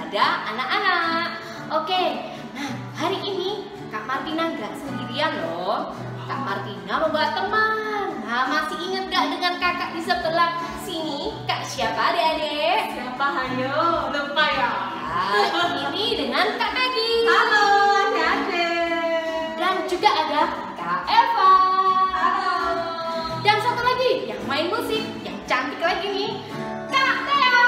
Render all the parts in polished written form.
kepada anak-anak. Oke, nah hari ini Kak Martina nggak sendirian loh. Kak Martina membawa teman. Nah, masih ingat nggak dengan kakak di sebelah sini? Kak siapa adik-adik? Siapa hayo? Lupa ya? Nah, ini dengan Kak Peggy. Halo adik-adik. Dan juga ada Kak Eva. Halo. Dan satu lagi yang main musik, yang cantik lagi nih, Kak Tea.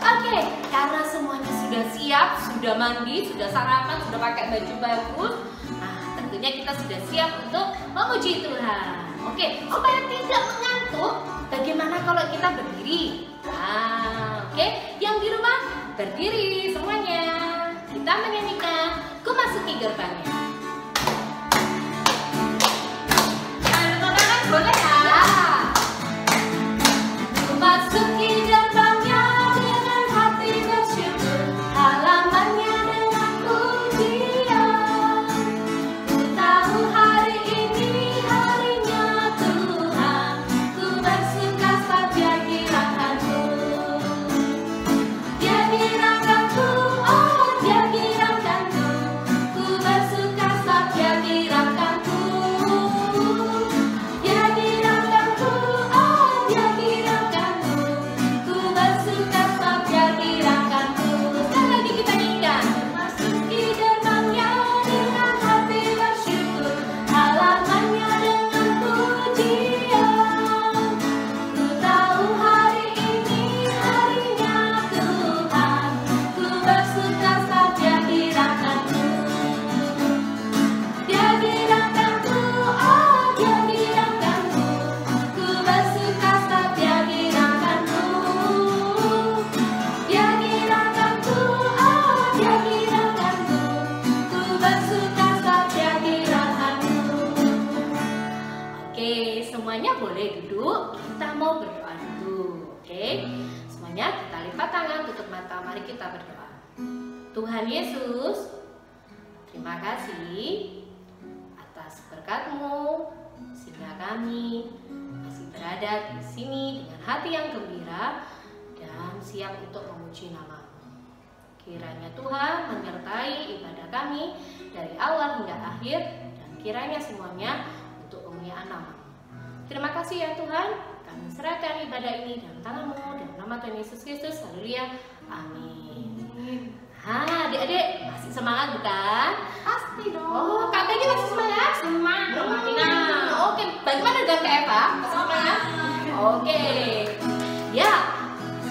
Oke, karena semuanya sudah siap, sudah mandi, sudah sarapan, sudah pakai baju bagus, nah tentunya kita sudah siap untuk memuji Tuhan. Oke, supaya tidak mengantuk, bagaimana kalau kita berdiri? Nah, oke, yang di rumah berdiri semuanya. Kita menyanyikan Ku Masuki Gerbangnya. Boleh ya? Ku masuki gerbangnya dengan hati bersyukur, halamannya dengan pujian. Ku tahu hari ini harinya Tuhan, ku bersuka saja girakanku. Dia girakanku, oh dia girakanku, ku bersuka saja girakanku. Semuanya boleh duduk, kita mau berdoa dulu. Oke, semuanya kita lipat tangan, tutup mata, mari kita berdoa. Tuhan Yesus, terima kasih atas berkat-Mu sehingga kami masih berada di sini dengan hati yang gembira dan siap untuk memuji nama-Mu. Kiranya Tuhan menyertai ibadah kami dari awal hingga akhir, dan kiranya semuanya untuk kemuliaan nama-Mu. Terima kasih ya Tuhan, kami serahkan ibadah ini dalam tangan-Mu, dalam nama Tuhan Yesus Kristus. Haleluya, amin. Nah, adik-adik masih semangat bukan? Pasti dong. Oh, Kak Peggy masih semangat? Semangat. Nah, oke. Bagaimana dengan Kak Eva? Masih semangat? Oke. Ya,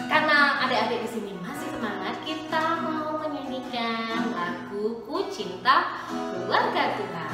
karena adik-adik di sini masih semangat, kita mau menyanyikan lagu Ku Cinta Keluarga Tuhan.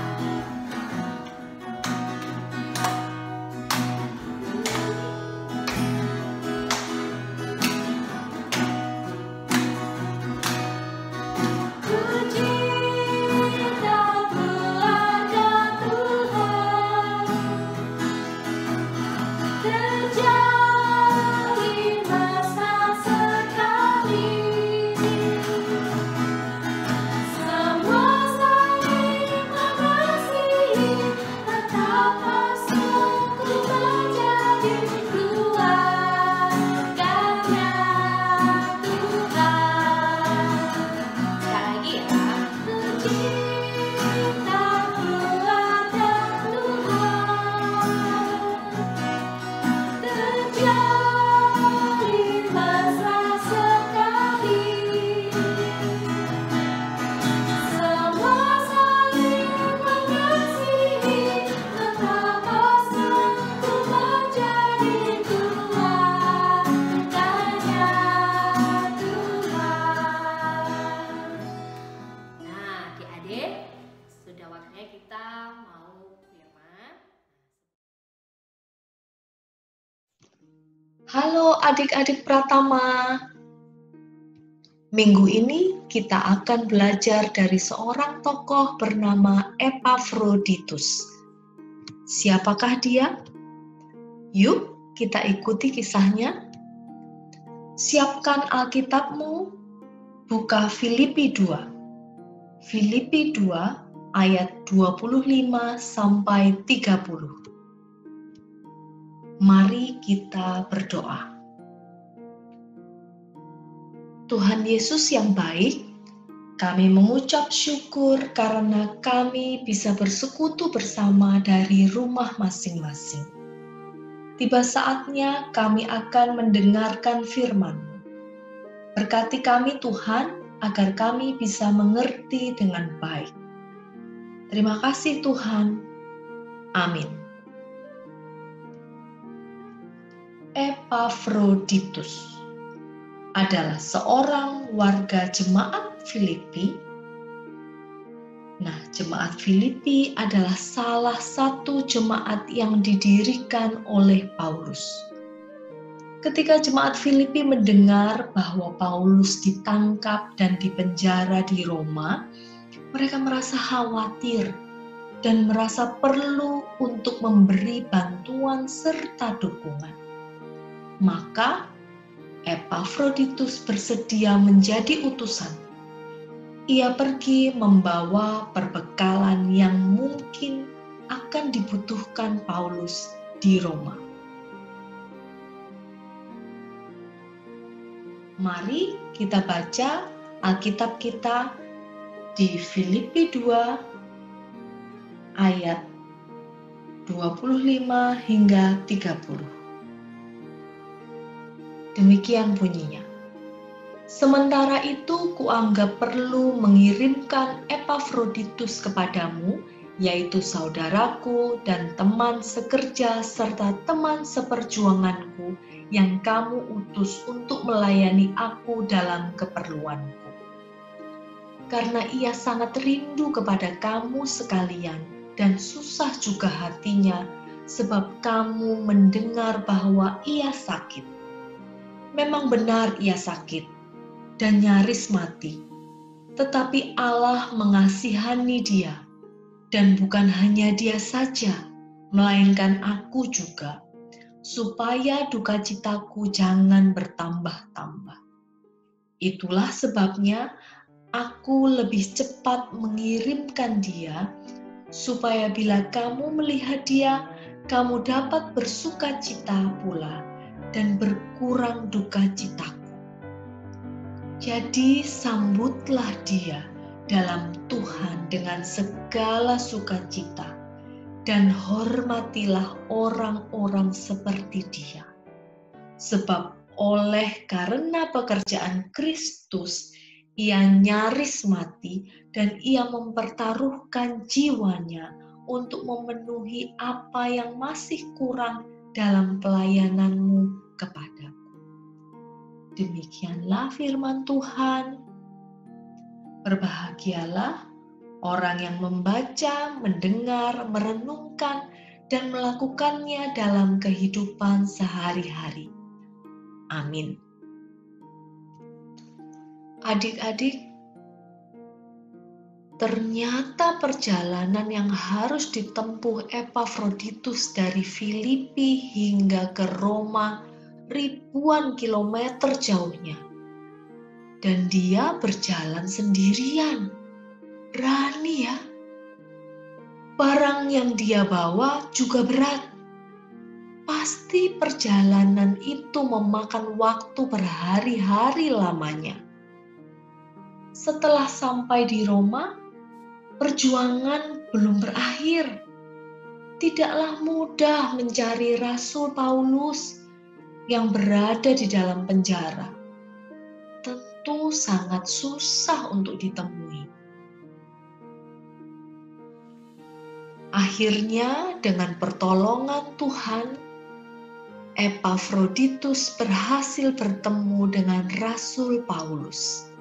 Halo adik-adik Pratama. Minggu ini kita akan belajar dari seorang tokoh bernama Epafroditus. Siapakah dia? Yuk kita ikuti kisahnya. Siapkan Alkitabmu, buka Filipi 2. Filipi 2 ayat 25 sampai 30. Mari kita berdoa. Tuhan Yesus yang baik, kami mengucap syukur karena kami bisa bersekutu bersama dari rumah masing-masing. Tiba saatnya kami akan mendengarkan firman-Mu. Berkati kami Tuhan, agar kami bisa mengerti dengan baik. Terima kasih Tuhan. Amin. Epafroditus adalah seorang warga jemaat Filipi. Nah, jemaat Filipi adalah salah satu jemaat yang didirikan oleh Paulus. Ketika jemaat Filipi mendengar bahwa Paulus ditangkap dan dipenjara di Roma, mereka merasa khawatir dan merasa perlu untuk memberi bantuan serta dukungan. Maka Epafroditus bersedia menjadi utusan. Ia pergi membawa perbekalan yang mungkin akan dibutuhkan Paulus di Roma. Mari kita baca Alkitab kita di Filipi 2 ayat 25 hingga 30. Demikian bunyinya. Sementara itu kuanggap perlu mengirimkan Epafroditus kepadamu, yaitu saudaraku dan teman sekerja serta teman seperjuanganku yang kamu utus untuk melayani aku dalam keperluanku. Karena ia sangat rindu kepada kamu sekalian dan susah juga hatinya sebab kamu mendengar bahwa ia sakit. Memang benar ia sakit dan nyaris mati, tetapi Allah mengasihani dia, dan bukan hanya dia saja, melainkan aku juga, supaya duka citaku jangan bertambah-tambah. Itulah sebabnya aku lebih cepat mengirimkan dia, supaya bila kamu melihat dia, kamu dapat bersuka cita pula dan berkurang duka citaku. Jadi sambutlah dia dalam Tuhan dengan segala sukacita dan hormatilah orang-orang seperti dia. Sebab karena pekerjaan Kristus, ia nyaris mati dan ia mempertaruhkan jiwanya untuk memenuhi apa yang masih kurang dalam pelayananmu kepadaku. Demikianlah firman Tuhan. Berbahagialah orang yang membaca, mendengar, merenungkan, dan melakukannya dalam kehidupan sehari-hari. Amin. Adik-adik, ternyata perjalanan yang harus ditempuh Epafroditus dari Filipi hingga ke Roma ribuan kilometer jauhnya. Dan dia berjalan sendirian. Berani ya. Barang yang dia bawa juga berat. Pasti perjalanan itu memakan waktu berhari-hari lamanya. Setelah sampai di Roma, perjuangan belum berakhir. Tidaklah mudah mencari Rasul Paulus yang berada di dalam penjara. Tentu sangat susah untuk ditemui. Akhirnya dengan pertolongan Tuhan, Epafroditus berhasil bertemu dengan Rasul Paulus.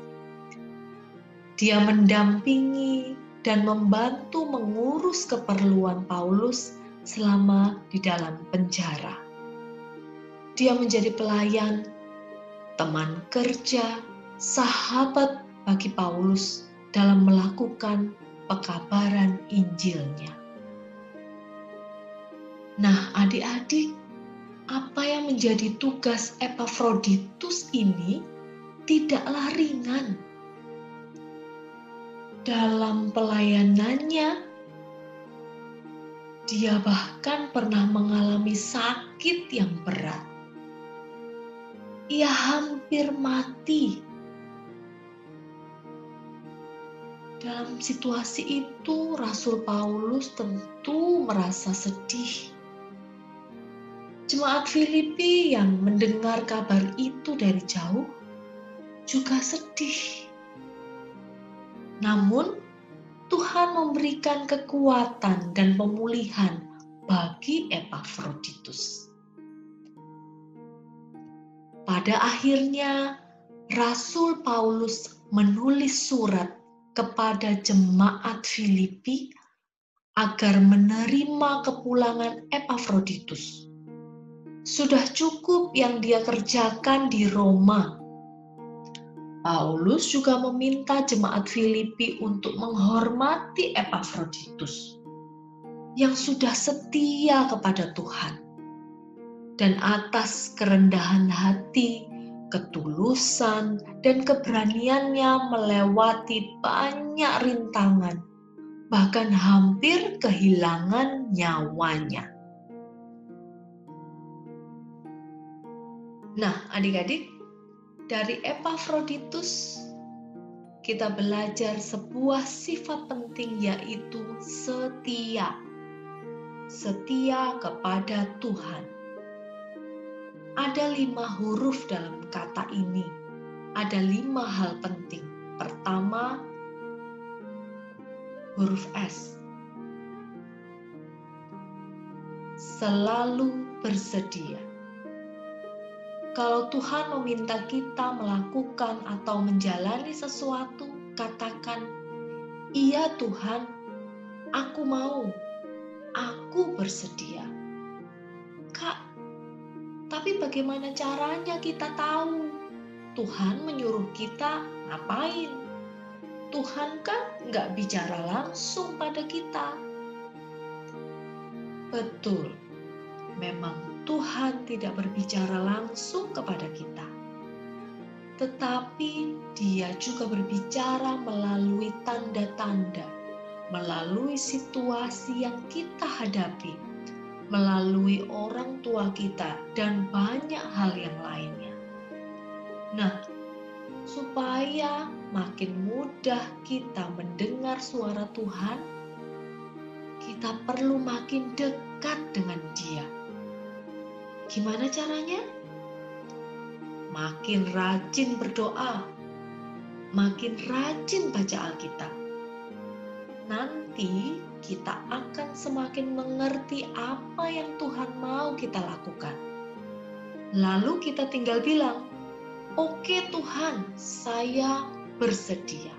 Dia mendampingi dan membantu mengurus keperluan Paulus selama di dalam penjara. Dia menjadi pelayan, teman kerja, sahabat bagi Paulus dalam melakukan pekabaran Injilnya. Nah, adik-adik, apa yang menjadi tugas Epafroditus ini tidaklah ringan. Dalam pelayanannya, dia bahkan pernah mengalami sakit yang berat. Ia hampir mati Dalam situasi itu, Rasul Paulus tentu merasa sedih. Jemaat Filipi yang mendengar kabar itu dari jauh juga sedih. Namun, Tuhan memberikan kekuatan dan pemulihan bagi Epafroditus. Pada akhirnya, Rasul Paulus menulis surat kepada jemaat Filipi agar menerima kepulangan Epafroditus. Sudah cukup yang dia kerjakan di Roma. Paulus juga meminta jemaat Filipi untuk menghormati Epafroditus yang sudah setia kepada Tuhan. Dan atas kerendahan hati, ketulusan, dan keberaniannya melewati banyak rintangan, bahkan hampir kehilangan nyawanya. Nah, adik-adik, dari Epafroditus kita belajar sebuah sifat penting, yaitu setia. Setia kepada Tuhan. Ada 5 huruf dalam kata ini. Ada 5 hal penting. Pertama, huruf S. Selalu bersedia. Kalau Tuhan meminta kita melakukan atau menjalani sesuatu, katakan, "Iya Tuhan, aku mau, aku bersedia." Kak, tapi bagaimana caranya kita tahu Tuhan menyuruh kita ngapain? Tuhan kan nggak bicara langsung pada kita. Betul, memang Tuhan tidak berbicara langsung kepada kita. Tetapi Dia juga berbicara melalui tanda-tanda, melalui situasi yang kita hadapi, melalui orang tua kita, dan banyak hal yang lainnya. Nah, supaya makin mudah kita mendengar suara Tuhan, kita perlu makin dekat dengan Dia. Gimana caranya? Makin rajin berdoa, makin rajin baca Alkitab. Nanti kita akan semakin mengerti apa yang Tuhan mau kita lakukan. Lalu kita tinggal bilang, "Oke Tuhan, saya bersedia."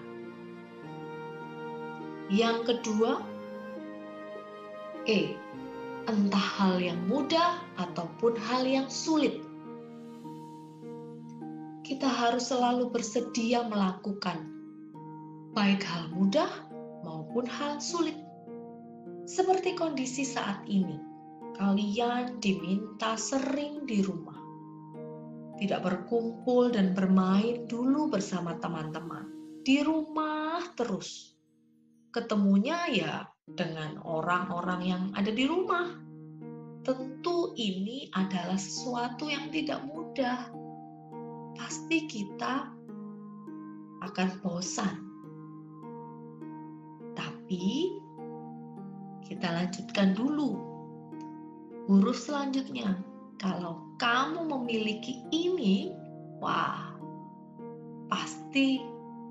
Yang kedua, entah hal yang mudah ataupun hal yang sulit. Kita harus selalu bersedia melakukan, baik hal mudah maupun hal sulit. Seperti kondisi saat ini, kalian diminta sering di rumah. Tidak berkumpul dan bermain dulu bersama teman-teman. Di rumah terus. Ketemunya ya dengan orang-orang yang ada di rumah. Tentu ini adalah sesuatu yang tidak mudah. Pasti kita akan bosan. Tapi kita lanjutkan dulu. Huruf selanjutnya, kalau kamu memiliki ini, wah, pasti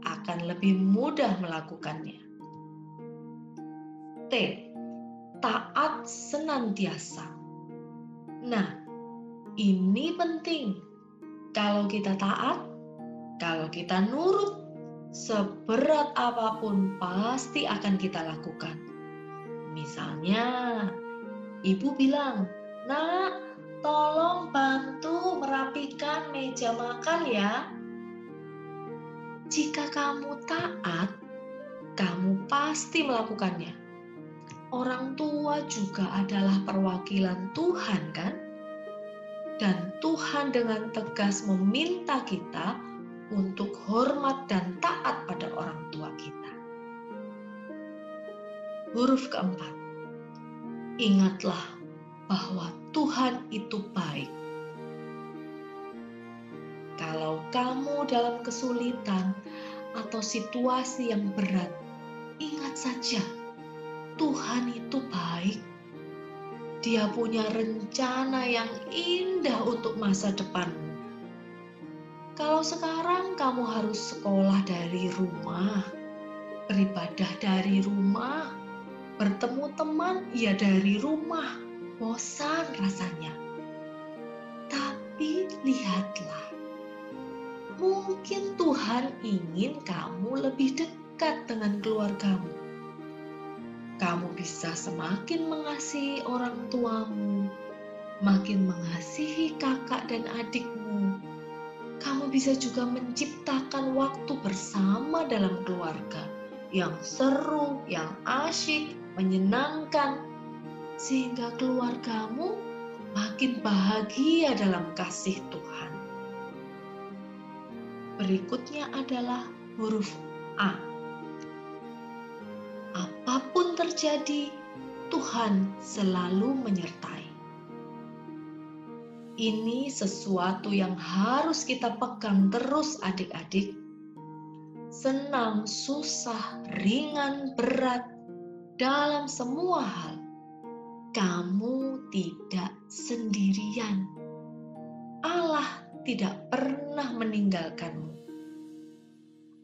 akan lebih mudah melakukannya. T. Taat senantiasa. Nah, ini penting. Kalau kita taat, kalau kita nurut, seberat apapun pasti akan kita lakukan. Misalnya, ibu bilang, "Nak, tolong bantu merapikan meja makan ya." Jika kamu taat, kamu pasti melakukannya. Orang tua juga adalah perwakilan Tuhan, kan? Dan Tuhan dengan tegas meminta kita untuk hormat dan taat pada orang tua kita. Huruf keempat, ingatlah bahwa Tuhan itu baik. Kalau kamu dalam kesulitan atau situasi yang berat, saja, Tuhan itu baik. Dia punya rencana yang indah untuk masa depanmu. Kalau sekarang kamu harus sekolah dari rumah, beribadah dari rumah, bertemu teman ya dari rumah, bosan rasanya. Tapi lihatlah, mungkin Tuhan ingin kamu lebih dekat dengan keluargamu. Kamu bisa semakin mengasihi orang tuamu, makin mengasihi kakak dan adikmu. Kamu bisa juga menciptakan waktu bersama dalam keluarga yang seru, yang asyik, menyenangkan, sehingga keluargamu makin bahagia dalam kasih Tuhan. Berikutnya adalah huruf A. Apapun terjadi, Tuhan selalu menyertai. Ini sesuatu yang harus kita pegang terus adik-adik. Senang, susah, ringan, berat, dalam semua hal, kamu tidak sendirian. Allah tidak pernah meninggalkanmu.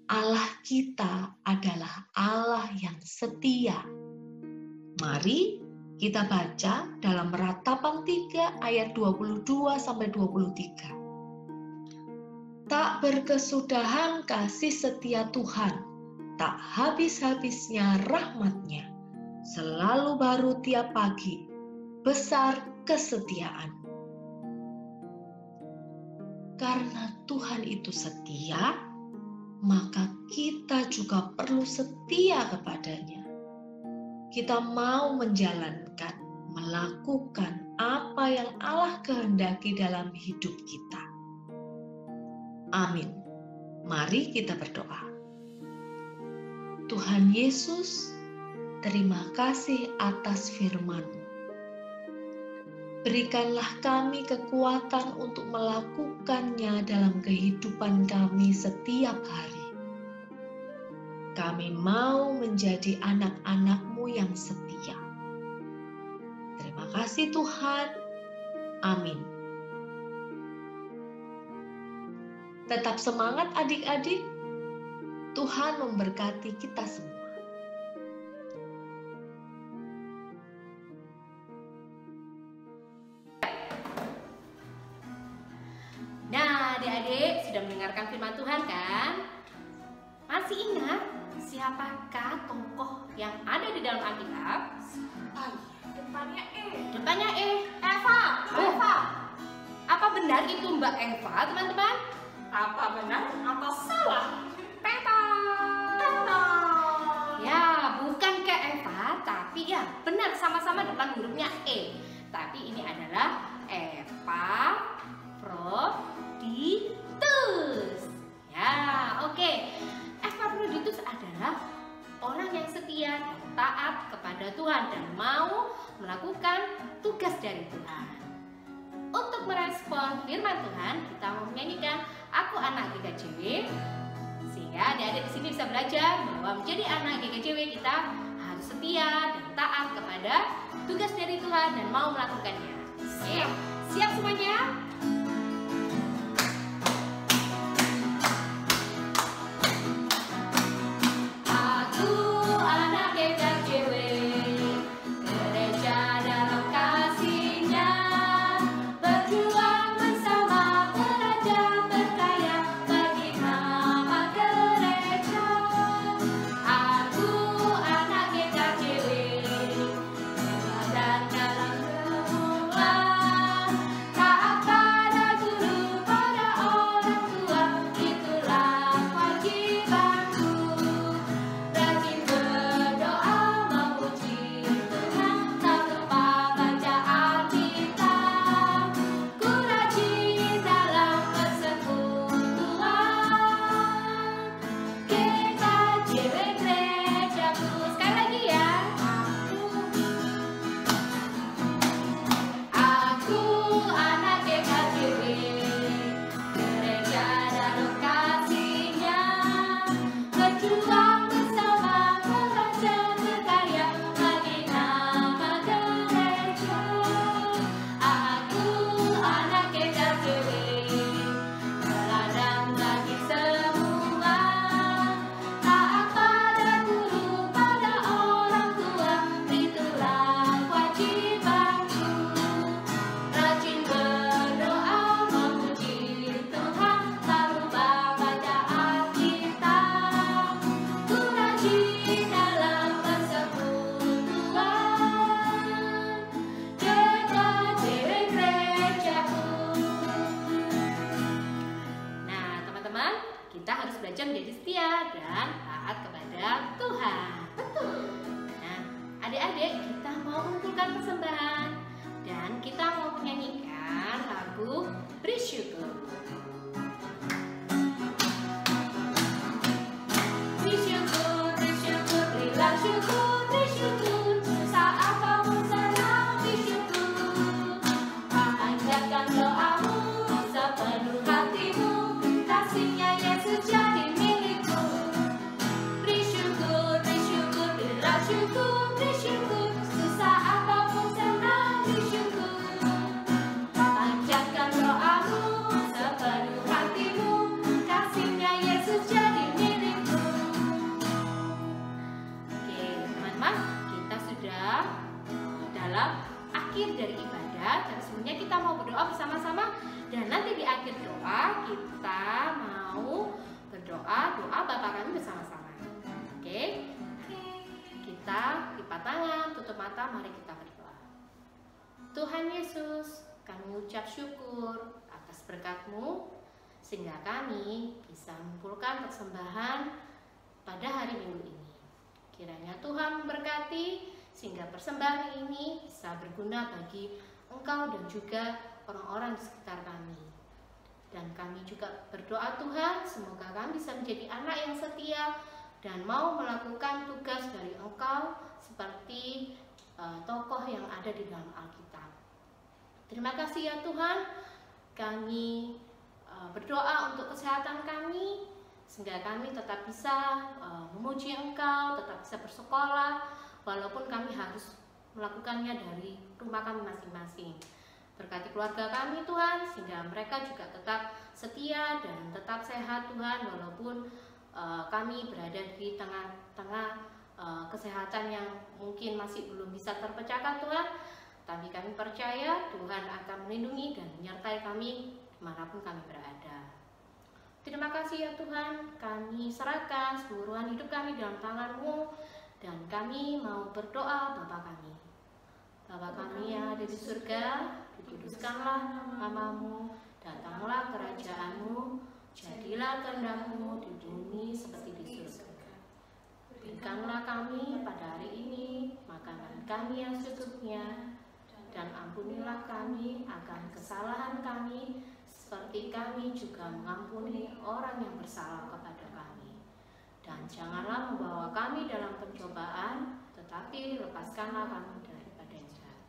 Allah kita adalah Allah yang setia. Mari kita baca dalam Ratapan 3 ayat 22-23. Tak berkesudahan kasih setia Tuhan, tak habis-habisnya rahmat-Nya, selalu baru tiap pagi, besar kesetiaan. Karena Tuhan itu setia, maka kita juga perlu setia kepadanya. Kita mau menjalankan, melakukan apa yang Allah kehendaki dalam hidup kita. Amin. Mari kita berdoa. Tuhan Yesus, terima kasih atas firman-Mu. Berikanlah kami kekuatan untuk melakukannya dalam kehidupan kami setiap hari. Kami mau menjadi anak-anak-Mu yang setia. Terima kasih Tuhan. Amin. Tetap semangat adik-adik. Tuhan memberkati kita semua. Nah, adik-adik sudah mendengarkan firman Tuhan kan? Masih ingat siapakah tokoh yang ada di dalam Alkitab? Depannya E. Depannya E. Eva. Eva. Apa benar itu Mbak Eva, teman-teman? Apa benar atau salah? Peta. Ya, bukan kayak Eva, tapi ya benar sama-sama depan hurufnya E. Tapi ini adalah Epafroditus. Ya, oke. Epafroditus adalah orang yang setia dan taat kepada Tuhan dan mau melakukan tugas dari Tuhan. Untuk merespon firman Tuhan, kita mau menyanyikan Aku Anak GKJW, sehingga adik-adik di sini bisa belajar bahwa menjadi anak GKJW kita harus setia dan taat kepada tugas dari Tuhan dan mau melakukannya. Oke, siap semuanya? Tak akan kita harus belajar menjadi setia dan taat kepada Tuhan. Betul. Nah, adik-adik, kita mau mengumpulkan persembahan dan kita mau menyanyikan lagu bersyukur. Bersyukur, bersyukur, berilah syukur, bersyukur, susah apapun senang bersyukur. Panjatkan doamu sepenuh hatimu, kasihnya Yesus jadi milikmu. Bersyukur, bersyukur, berilah syukur, bersyukur, susah apapun senang bersyukur. Panjatkan doamu sepenuh hatimu, kasihnya Yesus jadi milikmu. Oke, teman-teman, kita sudah dalam akhir dari ibadah, dan sebenarnya kita mau berdoa bersama-sama. Dan nanti di akhir doa kita mau berdoa doa Bapa kami bersama-sama. Oke, kita lipat tangan, tutup mata, mari kita berdoa. Tuhan Yesus, kami ucap syukur atas berkat-Mu sehingga kami bisa mengumpulkan persembahan pada hari Minggu ini. Kiranya Tuhan memberkati sehingga persembahan ini bisa berguna bagi Engkau dan juga orang-orang di sekitar kami. Dan kami juga berdoa Tuhan, semoga kami bisa menjadi anak yang setia dan mau melakukan tugas dari Engkau seperti tokoh yang ada di dalam Alkitab. Terima kasih ya Tuhan, kami berdoa untuk kesehatan kami, sehingga kami tetap bisa memuji Engkau, tetap bisa bersekolah, walaupun kami harus melakukannya dari rumah kami masing-masing. Berkati keluarga kami Tuhan, sehingga mereka juga tetap setia dan tetap sehat Tuhan, walaupun kami berada di tengah-tengah kesehatan yang mungkin masih belum bisa terpecahkan Tuhan. Tapi kami percaya Tuhan akan melindungi dan menyertai kami dimanapun kami berada. Terima kasih ya Tuhan, kami serahkan seluruhan hidup kami dalam tangan-Mu, dan kami mau berdoa Bapa kami. Bapa kami yang ada di surga, dikuduskanlah nama-Mu, datanglah kerajaan-Mu, jadilah kehendak-Mu di bumi seperti di surga. Berikanlah kami pada hari ini makanan kami yang secukupnya, dan ampunilah kami akan kesalahan kami, seperti kami juga mengampuni orang yang bersalah kepada kami. Dan janganlah membawa kami dalam pencobaan, tetapi lepaskanlah kami daripada yang jahat.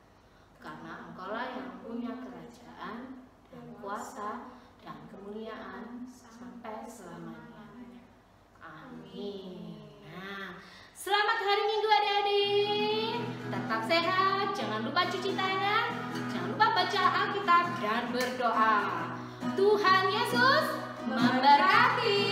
Karena Engkaulah yang punya kerajaan dan kuasa dan kemuliaan sampai selamanya. Amin. Nah, selamat hari Minggu adik-adik. Tetap sehat, jangan lupa cuci tangan, jangan lupa baca Alkitab dan berdoa. Tuhan Yesus memberkati.